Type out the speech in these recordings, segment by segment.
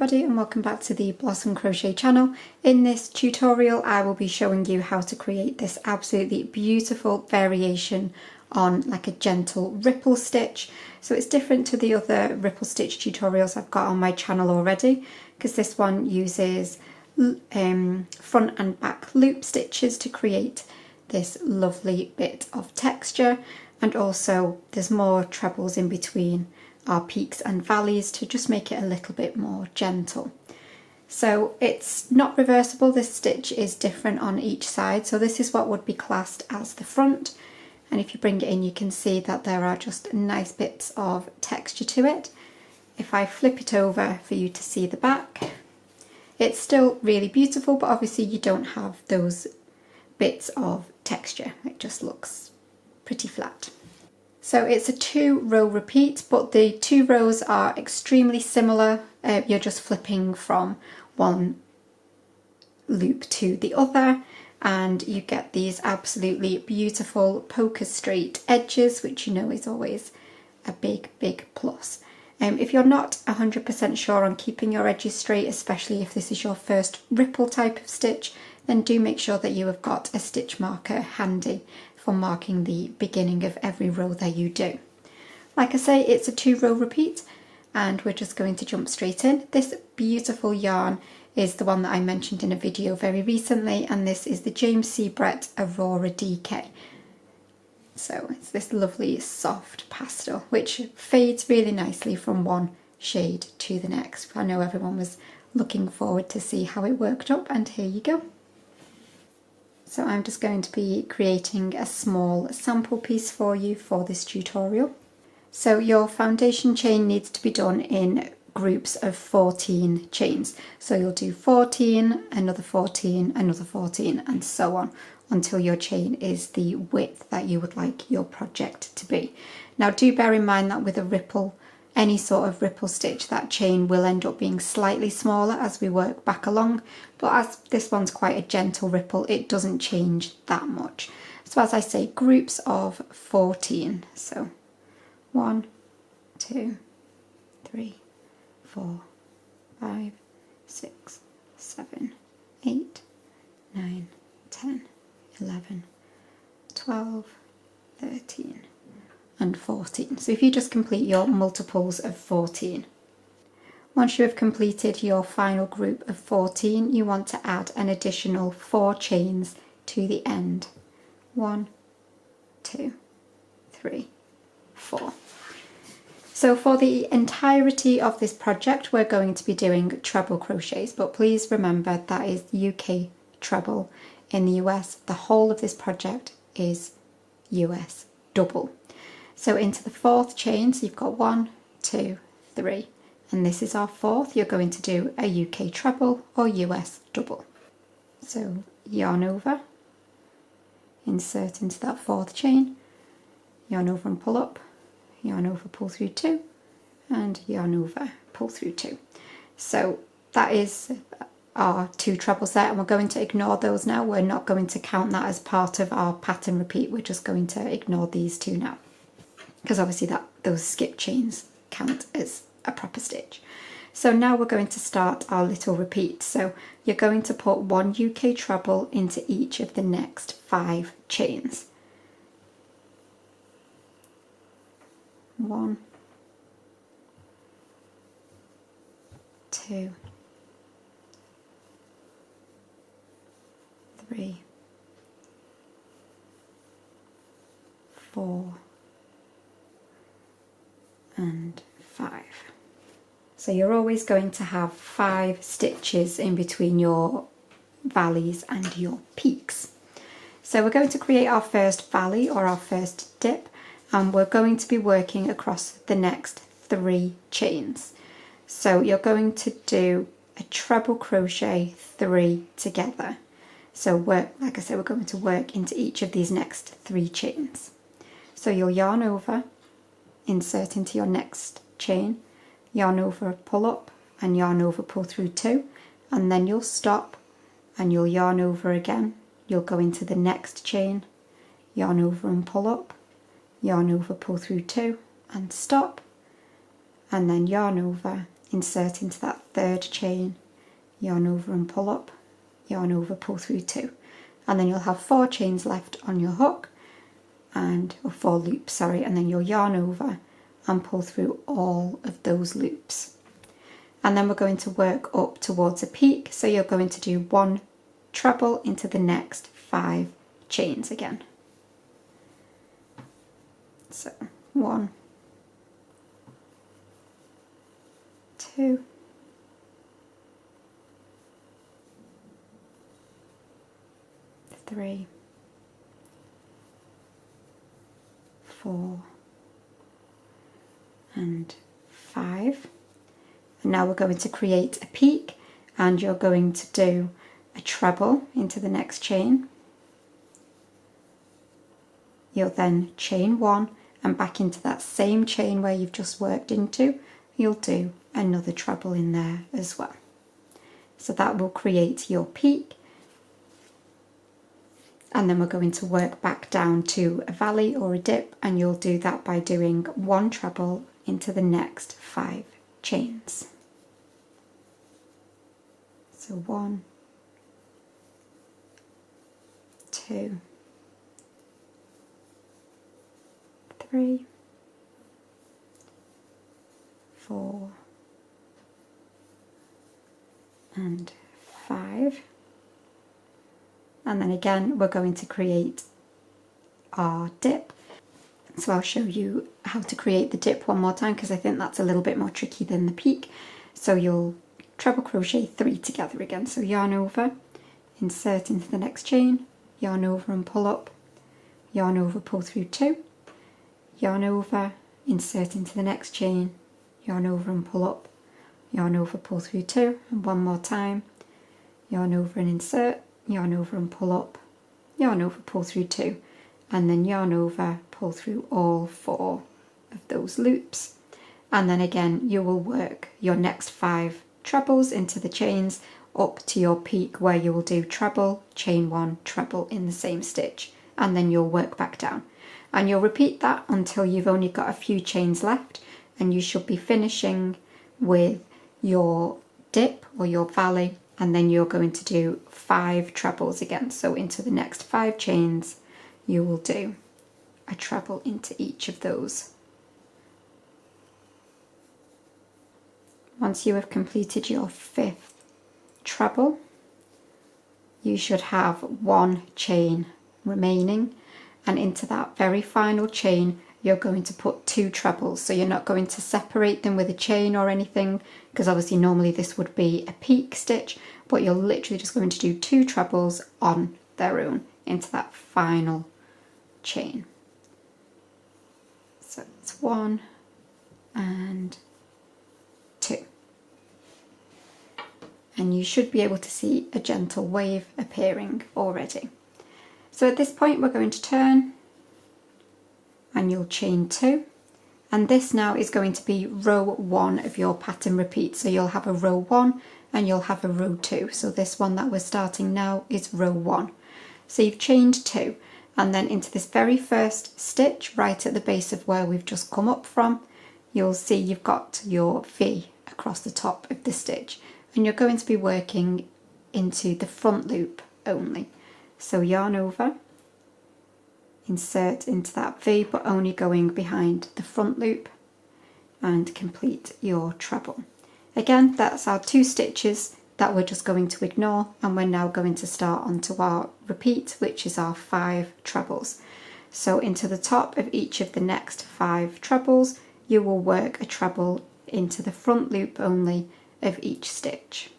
everybody and welcome back to the Blossom Crochet channel. In this tutorial I will be showing you how to create this absolutely beautiful variation on like a gentle ripple stitch. So it's different to the other ripple stitch tutorials I've got on my channel already, because this one uses front and back loop stitches to create this lovely bit of texture, and also there's more trebles in between our peaks and valleys to just make it a little bit more gentle. So it's not reversible, this stitch is different on each side, so this is what would be classed as the front, and if you bring it in you can see that there are just nice bits of texture to it. If I flip it over for you to see the back, it's still really beautiful, but obviously you don't have those bits of texture, it just looks pretty flat. So it's a 2-row repeat, but the 2 rows are extremely similar. You're just flipping from one loop to the other, and you get these absolutely beautiful poker straight edges, which you know is always a big plus. If you're not 100% sure on keeping your edges straight, especially if this is your first ripple type of stitch, then do make sure that you have got a stitch marker handy for marking the beginning of every row that you do. Like I say, it's a 2-row repeat and we're just going to jump straight in. This beautiful yarn is the one that I mentioned in a video very recently, and this is the James C Brett Aurora DK. So it's this lovely soft pastel which fades really nicely from one shade to the next. I know everyone was looking forward to see how it worked up, and here you go. So I'm just going to be creating a small sample piece for you for this tutorial. So your foundation chain needs to be done in groups of 14 chains. So you'll do 14, another 14, another 14, and so on until your chain is the width that you would like your project to be. Now do bear in mind that with a ripple, any sort of ripple stitch, that chain will end up being slightly smaller as we work back along, but as this one's quite a gentle ripple, it doesn't change that much. So as I say, groups of 14. So 1, 2, 3, 4, 5, 6, 7, 8, 9, 10, 11, 12, 13, and 14. So if you just complete your multiples of 14. Once you have completed your final group of 14, you want to add an additional 4 chains to the end. 1, 2, 3, 4. So for the entirety of this project we're going to be doing treble crochets, but please remember that is UK treble. In the US, the whole of this project is US double. So into the 4th chain, so you've got 1, 2, 3, and this is our 4th. You're going to do a UK treble or US double. So yarn over, insert into that 4th chain, yarn over and pull up, yarn over, pull through 2, and yarn over, pull through 2. So that is our 2 trebles there, and we're going to ignore those now. We're not going to count that as part of our pattern repeat. We're just going to ignore these 2 now, because obviously those skip chains count as a proper stitch. So now we're going to start our little repeat. So you're going to put 1 UK treble into each of the next 5 chains. 1, 2, 3, 4, and 5. So you're always going to have 5 stitches in between your valleys and your peaks. So we're going to create our first valley or our first dip, and we're going to be working across the next 3 chains. So you're going to do a treble crochet 3 together. So like I said, we're going to work into each of these next 3 chains. So you'll yarn over, insert into your next chain, yarn over, pull up, and yarn over, pull through 2, and then you'll stop and you'll yarn over again. You'll go into the next chain, yarn over and pull up, yarn over, pull through 2, and stop, and then yarn over, insert into that third chain, yarn over and pull up, yarn over, pull through 2, and then you'll have 4 chains left on your hook, or 4 loops, sorry, and then you'll yarn over and pull through all of those loops. And then we're going to work up towards a peak, so you're going to do 1 treble into the next 5 chains again. So 1, 2, 3, 4, and 5. And now we're going to create a peak, and you're going to do a treble into the next chain. You'll then chain 1 and back into that same chain where you've just worked into, you'll do another treble in there as well. So that will create your peak, and then we're going to work back down to a valley or a dip, and you'll do that by doing 1 treble into the next 5 chains. So 1, 2, 3, 4, and 5. And then again we're going to create our dip. So I'll show you how to create the dip one more time, because I think that's a little bit more tricky than the peak. So you'll treble crochet 3 together again. So yarn over, insert into the next chain, yarn over and pull up, yarn over, pull through 2, yarn over, insert into the next chain, yarn over and pull up, yarn over, pull through 2, and one more time, yarn over and insert, yarn over and pull up, yarn over, pull through 2, and then yarn over, pull through all 4 of those loops. And then again you will work your next 5 trebles into the chains up to your peak, where you will do treble, chain 1, treble in the same stitch, and then you'll work back down. And you'll repeat that until you've only got a few chains left, and you should be finishing with your dip or your valley, and then you're going to do 5 trebles again. So into the next 5 chains you will do a treble into each of those. Once you have completed your 5th treble, you should have 1 chain remaining, and into that very final chain you're going to put 2 trebles. So you're not going to separate them with a chain or anything, because obviously normally this would be a peak stitch, but you're literally just going to do 2 trebles on their own into that final chain. So it's 1 and 2. And you should be able to see a gentle wave appearing already. So at this point we're going to turn, and you'll chain 2, and this now is going to be row 1 of your pattern repeat. So you'll have a row 1 and you'll have a row 2. So this one that we're starting now is row 1. So you've chained 2, and then into this very first stitch right at the base of where we've just come up from, you'll see you've got your V across the top of the stitch, and you're going to be working into the front loop only. So yarn over, insert into that V, but only going behind the front loop, and complete your treble. Again, that's our 2 stitches that we're just going to ignore, and we're now going to start onto our repeat, which is our 5 trebles. So into the top of each of the next 5 trebles you will work a treble into the front loop only of each stitch.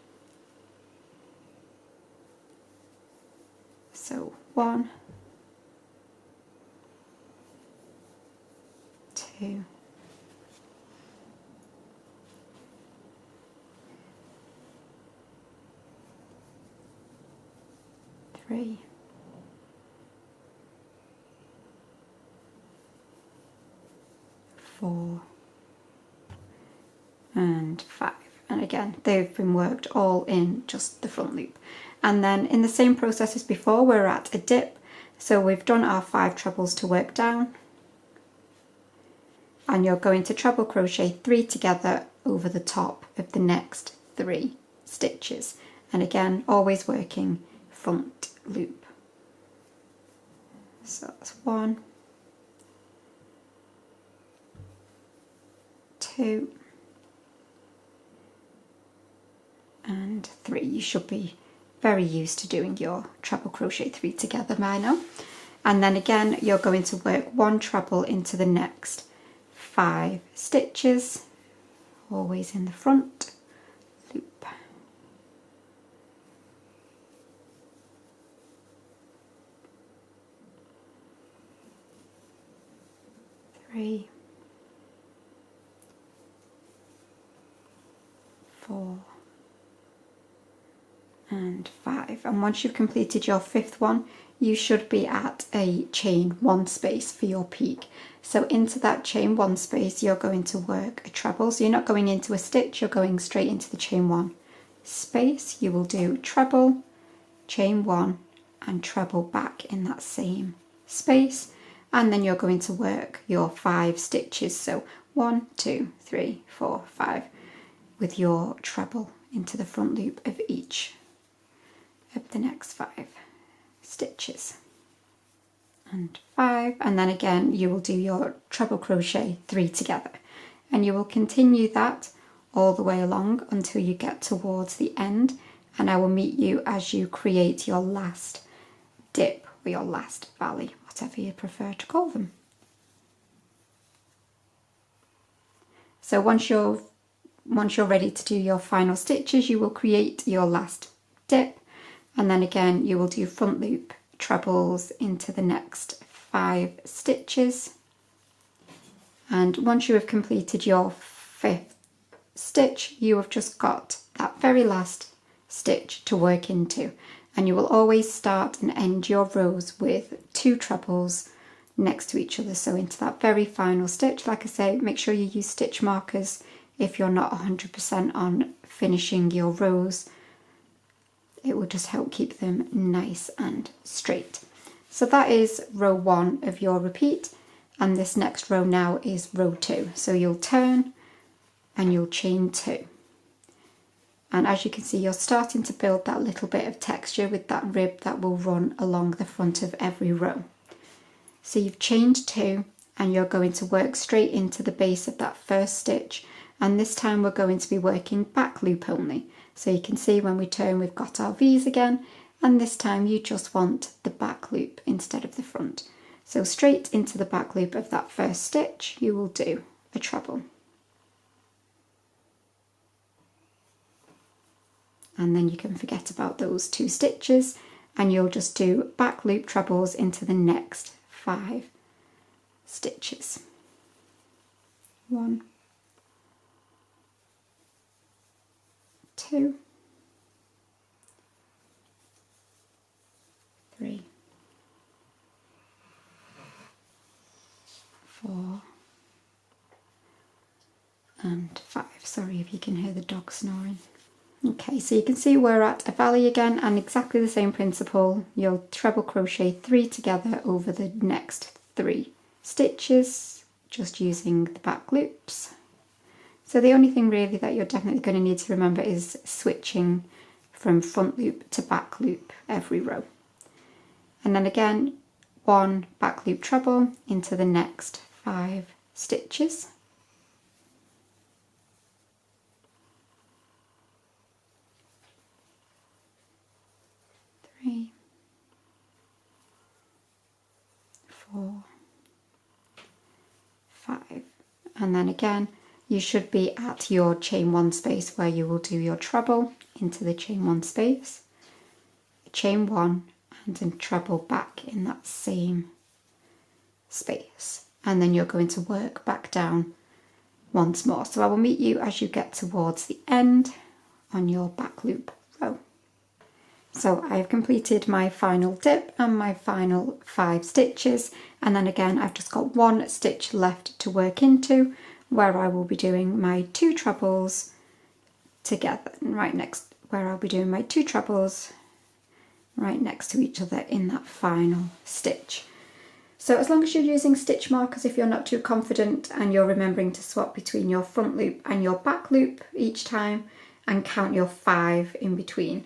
So 1, 2, 3, 4, and 5. And again, they've been worked all in just the front loop. And then in the same process as before, we're at a dip. So we've done our 5 trebles to work down, and you're going to treble crochet 3 together over the top of the next 3 stitches. And again, always working front loop. So that's 1, 2, and 3. You should be very used to doing your treble crochet 3 together by now. And then again, you're going to work 1 treble into the next 5 stitches, always in the front loop. 3, 4, and 5. And once you've completed your 5th one, you should be at a chain 1 space for your peak. So into that chain 1 space, you're going to work a treble. So you're not going into a stitch, you're going straight into the chain 1 space. You will do treble, chain 1, and treble back in that same space. And then you're going to work your 5 stitches. So 1, 2, 3, 4, 5 with your treble into the front loop of each of the next 5 stitches. And 5, and then again you will do your treble crochet 3 together, and you will continue that all the way along until you get towards the end, and I will meet you as you create your last dip or your last valley, whatever you prefer to call them. So once you're ready to do your final stitches, you will create your last dip, and then again you will do front loop trebles into the next 5 stitches. And once you have completed your 5th stitch, you have just got that very last stitch to work into, and you will always start and end your rows with 2 trebles next to each other. So into that very final stitch, like I say, make sure you use stitch markers if you're not 100% on finishing your rows. It will just help keep them nice and straight. So that is row 1 of your repeat, and this next row now is row 2. So you'll turn and you'll chain 2. And as you can see, you're starting to build that little bit of texture with that rib that will run along the front of every row. So you've chained 2 and you're going to work straight into the base of that first stitch, and this time we're going to be working back loop only. So you can see when we turn we've got our V's again, and this time you just want the back loop instead of the front. So straight into the back loop of that first stitch you will do a treble. And then you can forget about those 2 stitches and you'll just do back loop trebles into the next 5 stitches. 1, 2, 3, 4, and 5. Sorry if you can hear the dog snoring. Okay, so you can see we're at a valley again, and exactly the same principle. You'll treble crochet 3 together over the next 3 stitches, just using the back loops. So the only thing really that you're definitely going to need to remember is switching from front loop to back loop every row. And then again, 1 back loop treble into the next 5 stitches. 3, 4, 5, and then again you should be at your chain 1 space where you will do your treble into the chain 1 space, chain 1, and then treble back in that same space, and then you're going to work back down once more. So I will meet you as you get towards the end on your back loop row. So I have completed my final dip and my final 5 stitches, and then again I've just got 1 stitch left to work into where I will be doing my 2 trebles together, right next where I'll be doing my 2 trebles right next to each other in that final stitch. So as long as you're using stitch markers, if you're not too confident, and you're remembering to swap between your front loop and your back loop each time and count your 5 in between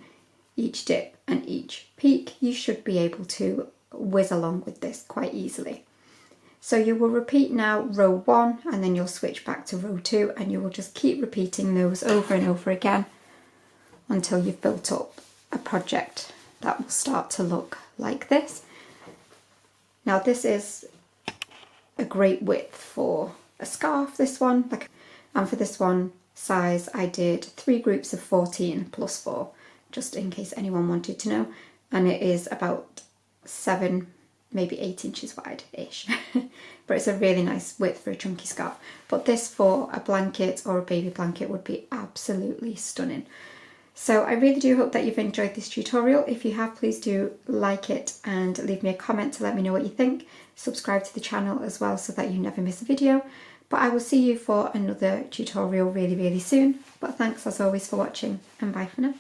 each dip and each peak, you should be able to whiz along with this quite easily. So you will repeat now row 1 and then you'll switch back to row 2, and you will just keep repeating those over and over again until you've built up a project that will start to look like this. Now this is a great width for a scarf, this one, and for this one size I did 3 groups of 14 plus 4, just in case anyone wanted to know, and it is about 7, maybe 8 inches wide-ish. But it's a really nice width for a chunky scarf. But this for a blanket or a baby blanket would be absolutely stunning. So I really do hope that you've enjoyed this tutorial. If you have, please do like it and leave me a comment to let me know what you think. Subscribe to the channel as well so that you never miss a video. But I will see you for another tutorial really, really soon. But thanks as always for watching, and bye for now.